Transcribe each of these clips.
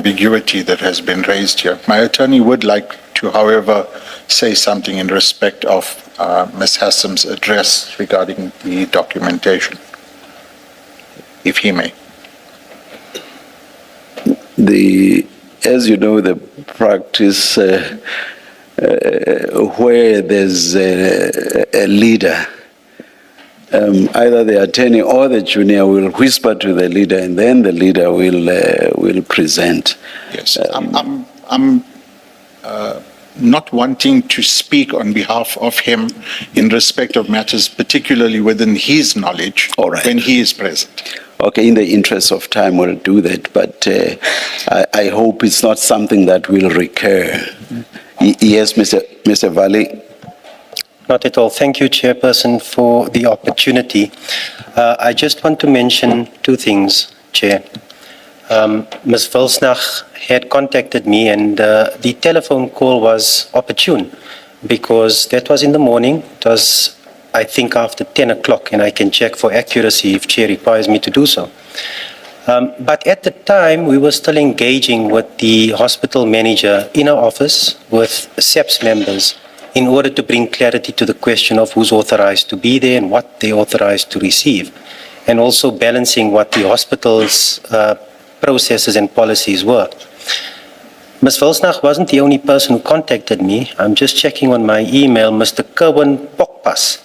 ambiguity that has been raised here. My attorney would like to, however, say something in respect of Ms. Hassam's address regarding the documentation, if he may. As you know, the practice where there's a leader, either the attorney or the junior will whisper to the leader, and then the leader will present. Yes, I'm not wanting to speak on behalf of him in respect of matters particularly within his knowledge. All right. When he is present. Okay, in the interest of time, we'll do that, but I hope it's not something that will recur. Yes, Mr. Valley. Not at all. Thank you, Chairperson, for the opportunity. I just want to mention two things, Chair. Ms. Vilsnach had contacted me, and the telephone call was opportune because that was in the morning. It was, I think, after 10 o'clock, and I can check for accuracy if Chair requires me to do so. But at the time, we were still engaging with the hospital manager in our office with SEPS members in order to bring clarity to the question of who's authorized to be there and what they're authorized to receive, and also balancing what the hospital's processes and policies were. Ms. Vilsnach wasn't the only person who contacted me. I'm just checking on my email. Mr. Kerwin Pokpas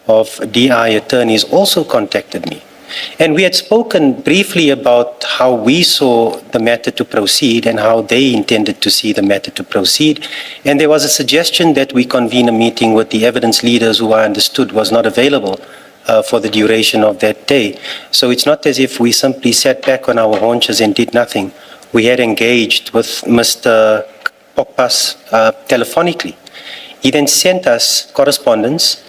of DI Attorneys also contacted me. And we had spoken briefly about how we saw the matter to proceed and how they intended to see the matter to proceed. And there was a suggestion that we convene a meeting with the evidence leaders who I understood was not available for the duration of that day. So it's not as if we simply sat back on our haunches and did nothing. We had engaged with Mr. Pokpas telephonically. He then sent us correspondence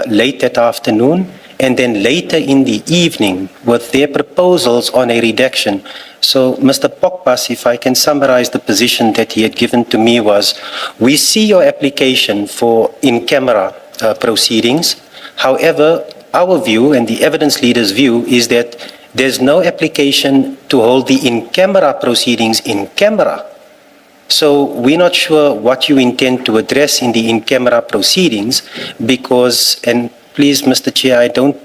late that afternoon, and then later in the evening with their proposals on a redaction. So, Mr. Pokpas, if I can summarize the position that he had given to me was, we see your application for in-camera proceedings. However, our view and the evidence leader's view is that there's no application to hold the in-camera proceedings in camera. So we're not sure what you intend to address in the in-camera proceedings because, and please, Mr. Chair, I don't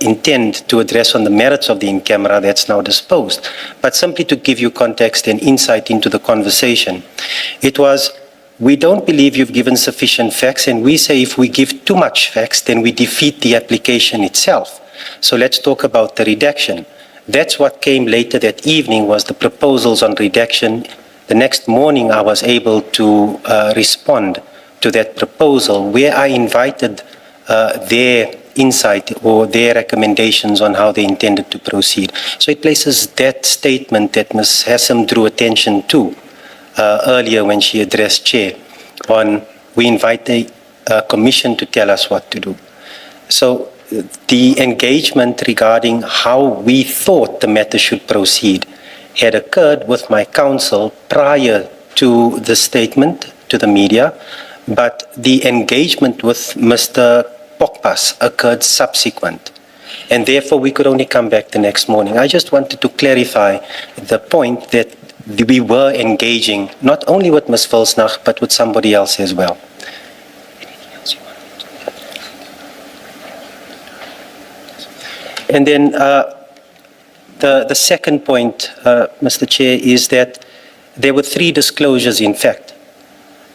intend to address on the merits of the in-camera that's now disposed, but simply to give you context and insight into the conversation. It was, we don't believe you've given sufficient facts, and we say if we give too much facts, then we defeat the application itself. So let's talk about the redaction. That's what came later that evening was the proposals on redaction. The next morning I was able to respond to that proposal where I invited their insight or their recommendations on how they intended to proceed. So it places that statement that Ms. Hassam drew attention to earlier when she addressed Chair on we invite the commission to tell us what to do. So the engagement regarding how we thought the matter should proceed had occurred with my counsel prior to the statement to the media, but the engagement with Mr. Pokpas occurred subsequent, and therefore we could only come back the next morning. I just wanted to clarify the point that we were engaging not only with Ms. Vilsnach, but with somebody else as well. And then the second point, Mr. Chair, is that there were 3 disclosures, in fact.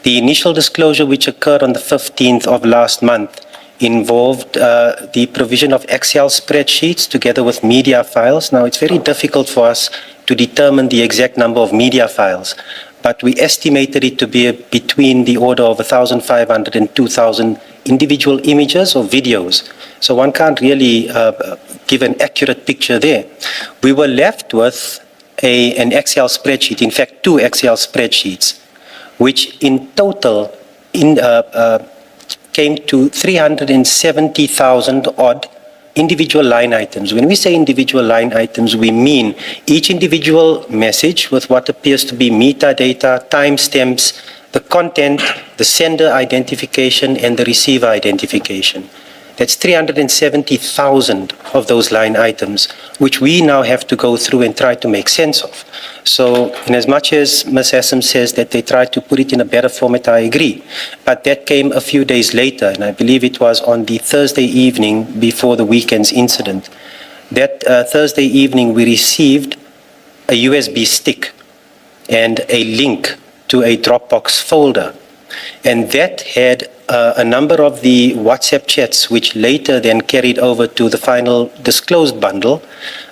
The initial disclosure, which occurred on the 15th of last month, involved the provision of Excel spreadsheets together with media files. Now, it's very difficult for us to determine the exact number of media files, but we estimated it to be between the order of 1,500 and 2,000 individual images or videos. So one can't really give an accurate picture there. We were left with an Excel spreadsheet, in fact, 2 Excel spreadsheets, which in total came to 370,000 odd individual line items. When we say individual line items, we mean each individual message with what appears to be metadata, timestamps, the content, the sender identification, and the receiver identification. That's 370,000 of those line items, which we now have to go through and try to make sense of. So, in as much as Ms. Hassan says that they tried to put it in a better format, I agree. But that came a few days later, and I believe it was on the Thursday evening before the weekend's incident. That Thursday evening, we received a USB stick and a link to a Dropbox folder. And that had a number of the WhatsApp chats, which later then carried over to the final disclosed bundle.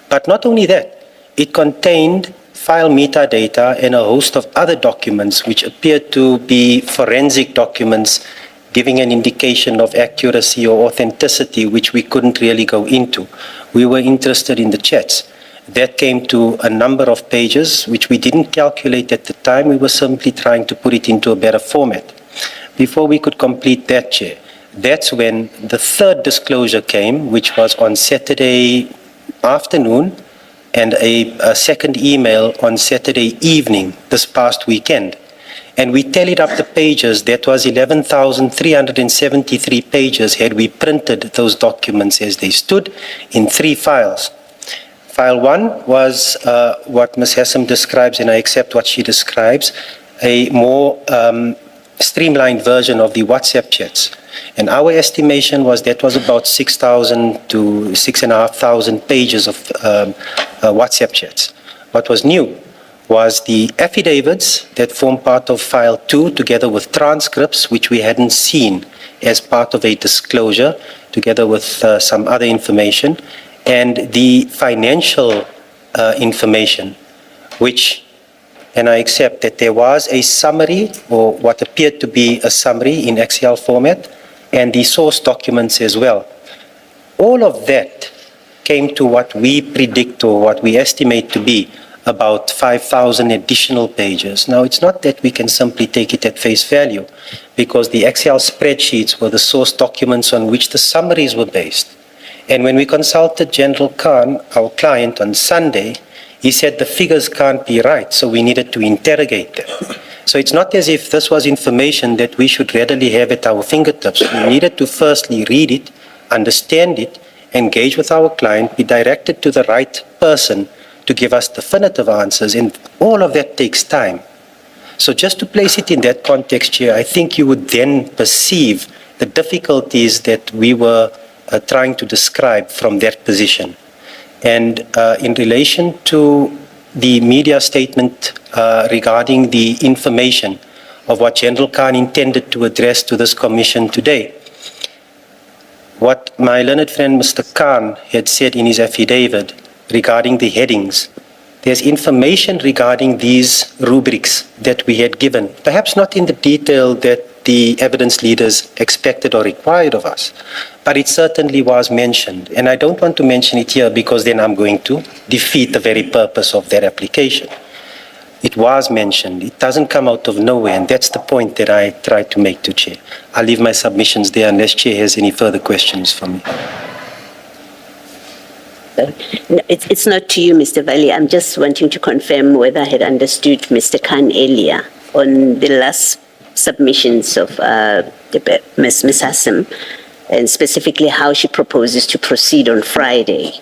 But not only that, it contained file metadata and a host of other documents which appeared to be forensic documents giving an indication of accuracy or authenticity, which we couldn't really go into. We were interested in the chats. That came to a number of pages, which we didn't calculate at the time. We were simply trying to put it into a better format. Before we could complete that, Chair, that's when the third disclosure came, which was on Saturday afternoon, and a second email on Saturday evening this past weekend. And we tallied up the pages. That was 11,373 pages had we printed those documents as they stood in 3 files. File 1 was what Ms. Hassan describes, and I accept what she describes, a more streamlined version of the WhatsApp chats. And our estimation was that was about 6,000 to 6,500 pages of WhatsApp chats. What was new was the affidavits that form part of file 2, together with transcripts, which we hadn't seen as part of a disclosure, together with some other information, and the financial information, which, and I accept that there was a summary, or what appeared to be a summary in Excel format, and the source documents as well. All of that came to what we predict, or what we estimate to be about 5,000 additional pages. Now, it's not that we can simply take it at face value, because the Excel spreadsheets were the source documents on which the summaries were based. And when we consulted General Khan, our client, on Sunday, he said the figures can't be right, so we needed to interrogate them. So it's not as if this was information that we should readily have at our fingertips. We needed to firstly read it, understand it, engage with our client, be directed to the right person to give us definitive answers, and all of that takes time. So just to place it in that context here, I think you would then perceive the difficulties that we were trying to describe from that position. And in relation to the media statement regarding the information of what General Khan intended to address to this commission today, what my learned friend Mr. Khan had said in his affidavit regarding the headings, there's information regarding these rubrics that we had given, perhaps not in the detail that the evidence leaders expected or required of us, but it certainly was mentioned. And I don't want to mention it here because then I'm going to defeat the very purpose of that application. It was mentioned. It doesn't come out of nowhere, and that's the point that I try to make to Chair. I'll leave my submissions there unless Chair has any further questions for me. No, it's not to you, Mr. Valley. I'm just wanting to confirm whether I had understood Mr. Khan earlier on the last submissions of Ms. Hassan, and specifically how she proposes to proceed on Friday.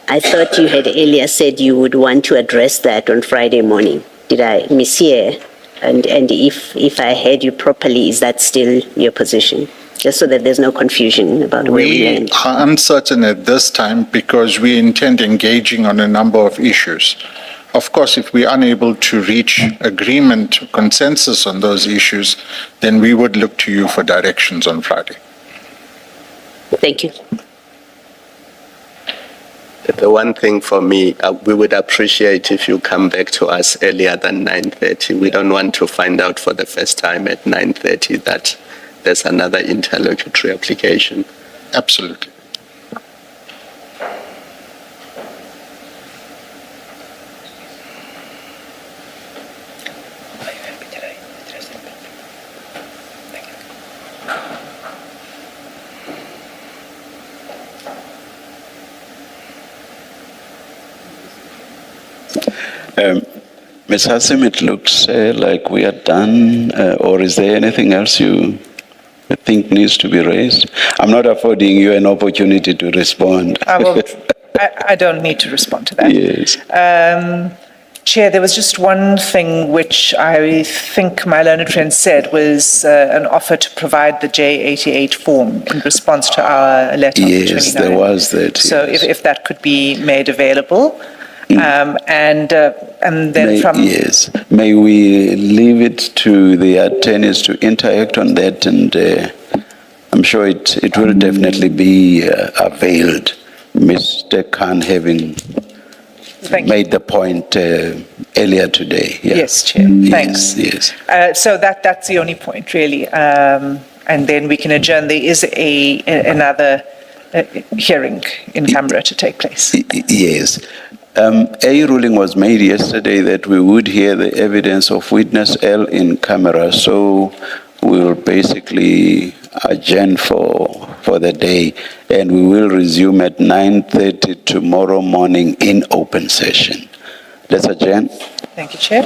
I thought you had earlier said you would want to address that on Friday morning. Did I mishear? And if I heard you properly, is that still your position? Just so that there's no confusion about where we land. We are uncertain at this time because we intend engaging on a number of issues. Of course, if we are unable to reach agreement, consensus on those issues, then we would look to you for directions on Friday. Thank you. The one thing for me, we would appreciate if you come back to us earlier than 9:30. We don't want to find out for the first time at 9:30 that there's another interlocutory application. Absolutely. Ms. Hassim, it looks like we are done, or is there anything else you think needs to be raised? I'm not affording you an opportunity to respond. I don't need to respond to that. Yes. Chair, there was just one thing which I think my learned friend said was an offer to provide the J88 form in response to our letter of the 29th. Yes, there was that. So yes. if that could be made available. And then Yes, may we leave it to the attorneys to interact on that, and I'm sure it will definitely be availed. Mr. Khan having made the point earlier today. Yeah. Yes, Chair. Thanks. Yes. So that's the only point, really. And then we can adjourn. There is another hearing in camera to take place. Yes. A ruling was made yesterday that we would hear the evidence of witness L in camera, so we'll basically adjourn for the day, and we will resume at 9:30 tomorrow morning in open session. Let's adjourn. Thank you, Chair.